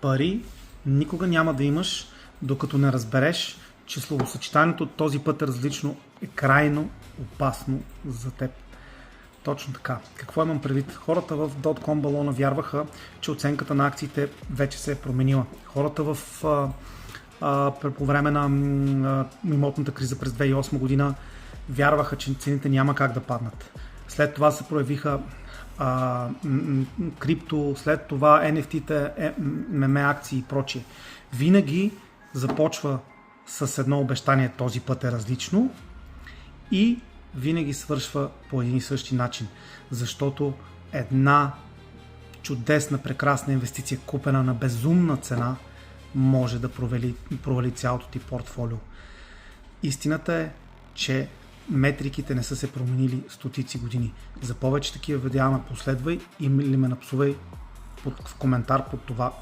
Пари никога няма да имаш, докато не разбереш, че словосъчетанието този път е различно е крайно опасно за теб. Точно така. Какво имам предвид? Хората в Dotcom балона вярваха, че оценката на акциите вече се е променила. Хората по време на имотната криза през 2008 година вярваха, че цените няма как да паднат. След това се проявиха крипто, след това NFT-та, ММ акции и прочие. Винаги започва с едно обещание, този път е различно и винаги свършва по един и същи начин, защото една чудесна, прекрасна инвестиция, купена на безумна цена, може да провали цялото ти портфолио. Истината е, че метриките не са се променили стотици години. За повече такива видеа ме последвай или ме напсувай в коментар под това